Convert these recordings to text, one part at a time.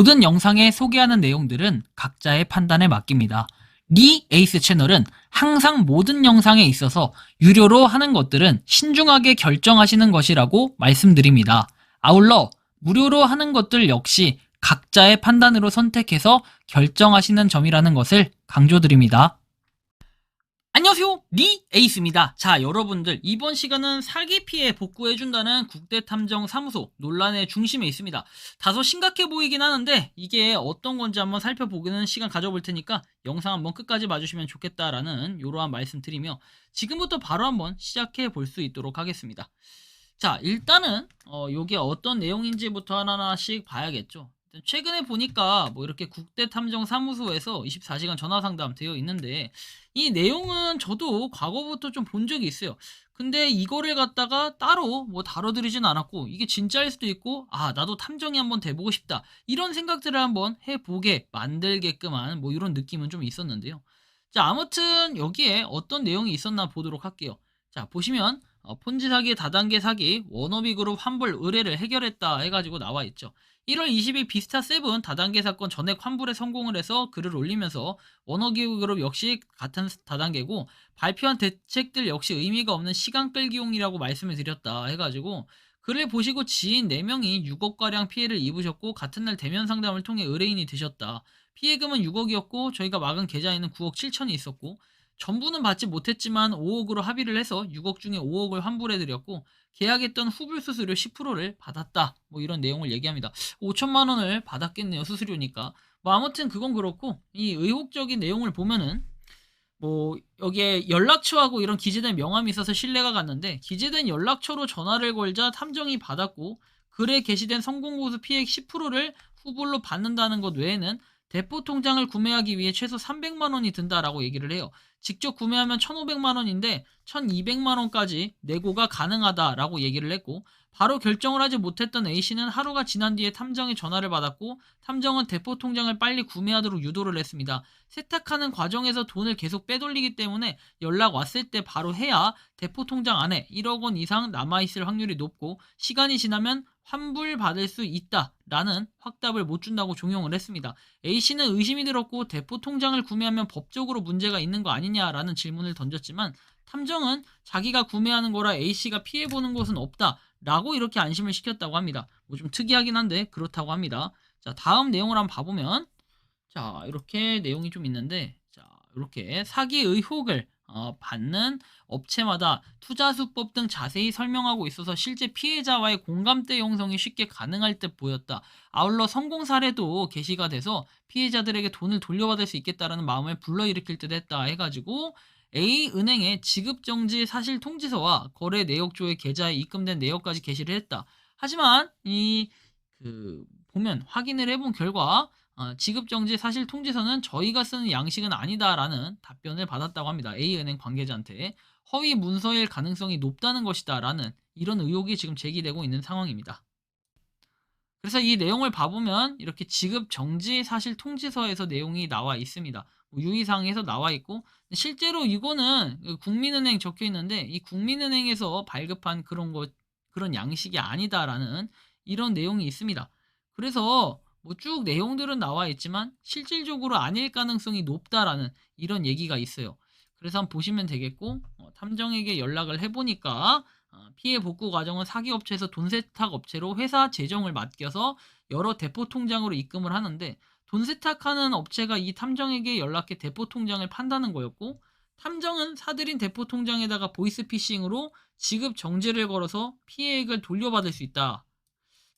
모든 영상에 소개하는 내용들은 각자의 판단에 맡깁니다. 리 에이스 채널은 항상 모든 영상에 있어서 유료로 하는 것들은 신중하게 결정하시는 것이라고 말씀드립니다. 아울러 무료로 하는 것들 역시 각자의 판단으로 선택해서 결정하시는 점이라는 것을 강조드립니다. 안녕하세요, 리 에이스입니다. 자, 여러분들, 이번 시간은 사기 피해 복구해준다는 국대탐정사무소 논란의 중심에 있습니다. 다소 심각해 보이긴 하는데 이게 어떤 건지 한번 살펴보기는 시간 가져볼 테니까 영상 한번 끝까지 봐주시면 좋겠다라는 이러한 말씀 드리며 지금부터 바로 한번 시작해 볼 수 있도록 하겠습니다. 자, 일단은 요게 어떤 내용인지부터 하나하나씩 봐야겠죠. 최근에 보니까 뭐 이렇게 국대탐정사무소에서 24시간 전화상담 되어 있는데 이 내용은 저도 과거부터 좀 본 적이 있어요. 근데 이거를 갖다가 따로 뭐 다뤄드리진 않았고 이게 진짜일 수도 있고 나도 탐정이 한번 돼보고 싶다 이런 생각들을 한번 해보게 만들게끔한 뭐 이런 느낌은 좀 있었는데요. 자, 아무튼 여기에 어떤 내용이 있었나 보도록 할게요. 자, 보시면 폰지 사기, 다단계 사기, 워너비 그룹 환불 의뢰를 해결했다 해가지고 나와 있죠. 1월 20일 비스타7 다단계 사건 전액 환불에 성공을 해서 글을 올리면서 워너비 그룹 역시 같은 다단계고 발표한 대책들 역시 의미가 없는 시간 끌기용이라고 말씀을 드렸다 해가지고 글을 보시고 지인 4명이 6억가량 피해를 입으셨고 같은 날 대면 상담을 통해 의뢰인이 되셨다. 피해금은 6억이었고 저희가 막은 계좌에는 9억 7천이 있었고 전부는 받지 못했지만 5억으로 합의를 해서 6억 중에 5억을 환불해드렸고 계약했던 후불 수수료 10%를 받았다. 뭐 이런 내용을 얘기합니다. 5천만 원을 받았겠네요. 수수료니까. 뭐 아무튼 그건 그렇고 이 의혹적인 내용을 보면은 뭐 여기에 연락처하고 이런 기재된 명함이 있어서 신뢰가 갔는데 기재된 연락처로 전화를 걸자 탐정이 받았고 글에 게시된 성공보수 피해액 10%를 후불로 받는다는 것 외에는 대포 통장을 구매하기 위해 최소 300만 원이 든다라고 얘기를 해요. 직접 구매하면 1,500만 원인데 1,200만 원까지 내고가 가능하다라고 얘기를 했고 바로 결정을 하지 못했던 A씨는 하루가 지난 뒤에 탐정의 전화를 받았고 탐정은 대포 통장을 빨리 구매하도록 유도를 했습니다. 세탁하는 과정에서 돈을 계속 빼돌리기 때문에 연락 왔을 때 바로 해야 대포 통장 안에 1억 원 이상 남아있을 확률이 높고 시간이 지나면 환불받을 수 있다라는 확답을 못 준다고 종용을 했습니다. A씨는 의심이 들었고 대포 통장을 구매하면 법적으로 문제가 있는 거 아니냐라는 질문을 던졌지만 탐정은 자기가 구매하는 거라 A씨가 피해보는 것은 없다라고 이렇게 안심을 시켰다고 합니다. 뭐 좀 특이하긴 한데 그렇다고 합니다. 자, 다음 내용을 한번 봐보면 자, 이렇게 내용이 좀 있는데 자, 이렇게 사기 의혹을 받는 업체마다 투자수법 등 자세히 설명하고 있어서 실제 피해자와의 공감대 형성이 쉽게 가능할 듯 보였다. 아울러 성공 사례도 게시가 돼서 피해자들에게 돈을 돌려받을 수 있겠다라는 마음을 불러일으킬 듯 했다 해가지고 A은행의 지급정지 사실 통지서와 거래 내역조의 계좌에 입금된 내역까지 게시를 했다. 하지만 보면 확인을 해본 결과 지급정지 사실 통지서는 저희가 쓰는 양식은 아니다라는 답변을 받았다고 합니다. A은행 관계자한테 허위 문서일 가능성이 높다는 것이다 라는 이런 의혹이 지금 제기되고 있는 상황입니다. 그래서 이 내용을 봐보면 이렇게 지급정지 사실 통지서에서 내용이 나와 있습니다. 유의사항에서 나와 있고 실제로 이거는 국민은행 적혀 있는데 이 국민은행에서 발급한 그런 양식이 아니다라는 이런 내용이 있습니다. 그래서 뭐 쭉 내용들은 나와 있지만 실질적으로 아닐 가능성이 높다라는 이런 얘기가 있어요. 그래서 한번 보시면 되겠고 탐정에게 연락을 해보니까 피해 복구 과정은 사기업체에서 돈세탁 업체로 회사 재정을 맡겨서 여러 대포 통장으로 입금을 하는데 돈세탁하는 업체가 이 탐정에게 연락해 대포 통장을 판다는 거였고 탐정은 사들인 대포 통장에다가 보이스피싱으로 지급 정지를 걸어서 피해액을 돌려받을 수 있다.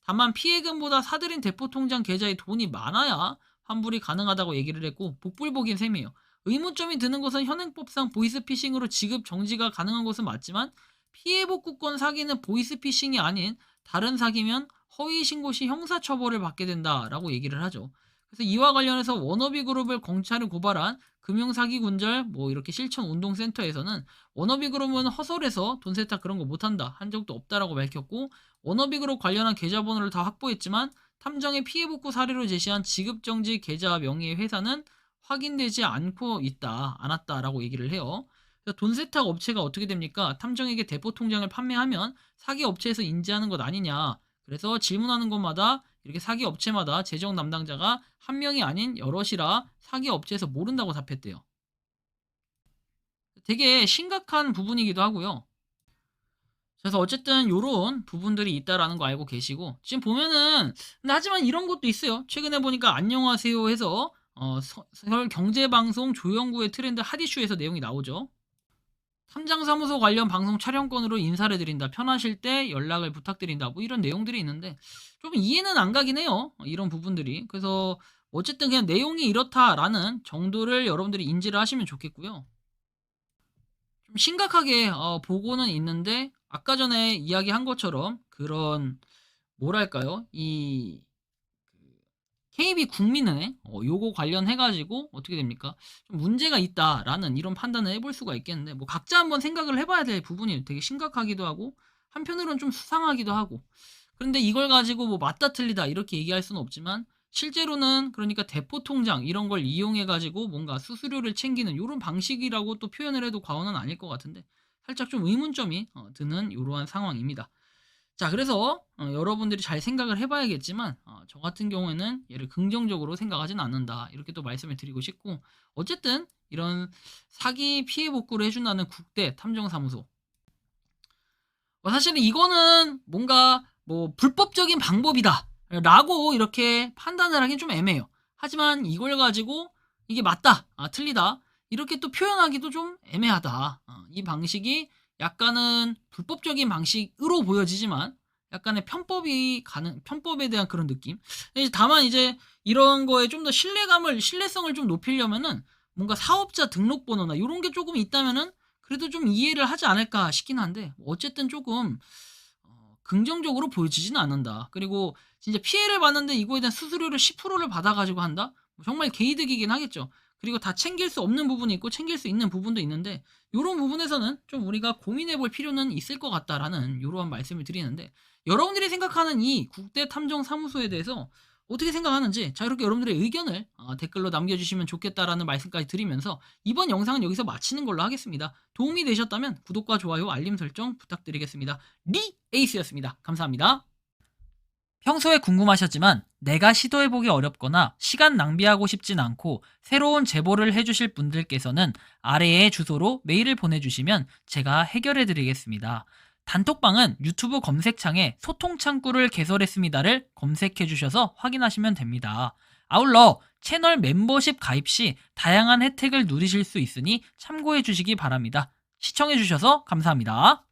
다만 피해금보다 사들인 대포 통장 계좌에 돈이 많아야 환불이 가능하다고 얘기를 했고 복불복인 셈이에요. 의문점이 드는 것은 현행법상 보이스피싱으로 지급 정지가 가능한 것은 맞지만 피해복구권 사기는 보이스피싱이 아닌 다른 사기면 허위신고 시 형사처벌을 받게 된다라고 얘기를 하죠. 그래서 이와 관련해서 워너비그룹을 검찰에 고발한 금융사기군절 뭐 이렇게 실천운동센터에서는 워너비그룹은 허설해서 돈세탁 그런 거 못한다 한 적도 없다라고 밝혔고 워너비그룹 관련한 계좌번호를 다 확보했지만 탐정의 피해복구 사례로 제시한 지급정지 계좌 명의의 회사는 확인되지 않았다라고 얘기를 해요. 돈세탁 업체가 어떻게 됩니까? 탐정에게 대포 통장을 판매하면 사기 업체에서 인지하는 것 아니냐. 그래서 질문하는 것마다 이렇게 사기 업체마다 재정 담당자가 한 명이 아닌 여럿이라 사기 업체에서 모른다고 답했대요. 되게 심각한 부분이기도 하고요. 그래서 어쨌든 요런 부분들이 있다라는 거 알고 계시고, 지금 보면은 근데 하지만 이런 것도 있어요. 최근에 보니까 안녕하세요 해서 서울 경제방송 조영구의 트렌드 핫 이슈에서 내용이 나오죠. 탐장사무소 관련 방송 촬영권으로 인사를 드린다. 편하실 때 연락을 부탁드린다. 뭐 이런 내용들이 있는데 좀 이해는 안 가긴 해요. 이런 부분들이. 그래서 어쨌든 그냥 내용이 이렇다라는 정도를 여러분들이 인지를 하시면 좋겠고요. 좀 심각하게 보고는 있는데 아까 전에 이야기한 것처럼 그런 뭐랄까요? 이 KB 국민은행 요거 관련해 가지고 어떻게 됩니까? 좀 문제가 있다라는 이런 판단을 해볼 수가 있겠는데 뭐 각자 한번 생각을 해봐야 될 부분이 되게 심각하기도 하고 한편으로는 좀 수상하기도 하고, 그런데 이걸 가지고 뭐 맞다 틀리다 이렇게 얘기할 수는 없지만 실제로는 그러니까 대포 통장 이런 걸 이용해 가지고 뭔가 수수료를 챙기는 요런 방식이라고 또 표현을 해도 과언은 아닐 것 같은데 살짝 좀 의문점이 드는 이러한 상황입니다. 자, 그래서 여러분들이 잘 생각을 해봐야겠지만 저 같은 경우에는 얘를 긍정적으로 생각하진 않는다 이렇게 또 말씀을 드리고 싶고, 어쨌든 이런 사기 피해 복구를 해준다는 국대 탐정사무소, 사실은 이거는 뭔가 뭐 불법적인 방법이다 라고 이렇게 판단을 하긴 좀 애매해요. 하지만 이걸 가지고 이게 맞다 틀리다 이렇게 또 표현하기도 좀 애매하다. 이 방식이 약간은 불법적인 방식으로 보여지지만 약간의 편법에 대한 그런 느낌. 다만 이제 이런 거에 좀 더 신뢰성을 좀 높이려면은 뭔가 사업자 등록번호나 이런 게 조금 있다면은 그래도 좀 이해를 하지 않을까 싶긴 한데 어쨌든 조금 긍정적으로 보여지지는 않는다. 그리고 진짜 피해를 봤는데 이거에 대한 수수료를 10%를 받아가지고 한다? 뭐 정말 개이득이긴 하겠죠. 그리고 다 챙길 수 없는 부분이 있고 챙길 수 있는 부분도 있는데 이런 부분에서는 좀 우리가 고민해 볼 필요는 있을 것 같다라는 이러한 말씀을 드리는데, 여러분들이 생각하는 이 국대 탐정 사무소에 대해서 어떻게 생각하는지 자유롭게 여러분들의 의견을 댓글로 남겨주시면 좋겠다라는 말씀까지 드리면서 이번 영상은 여기서 마치는 걸로 하겠습니다. 도움이 되셨다면 구독과 좋아요, 알림 설정 부탁드리겠습니다. 리 에이스였습니다. 감사합니다. 평소에 궁금하셨지만 내가 시도해보기 어렵거나 시간 낭비하고 싶진 않고 새로운 제보를 해주실 분들께서는 아래의 주소로 메일을 보내주시면 제가 해결해드리겠습니다. 단톡방은 유튜브 검색창에 소통창구를 개설했습니다를 검색해주셔서 확인하시면 됩니다. 아울러 채널 멤버십 가입 시 다양한 혜택을 누리실 수 있으니 참고해주시기 바랍니다. 시청해주셔서 감사합니다.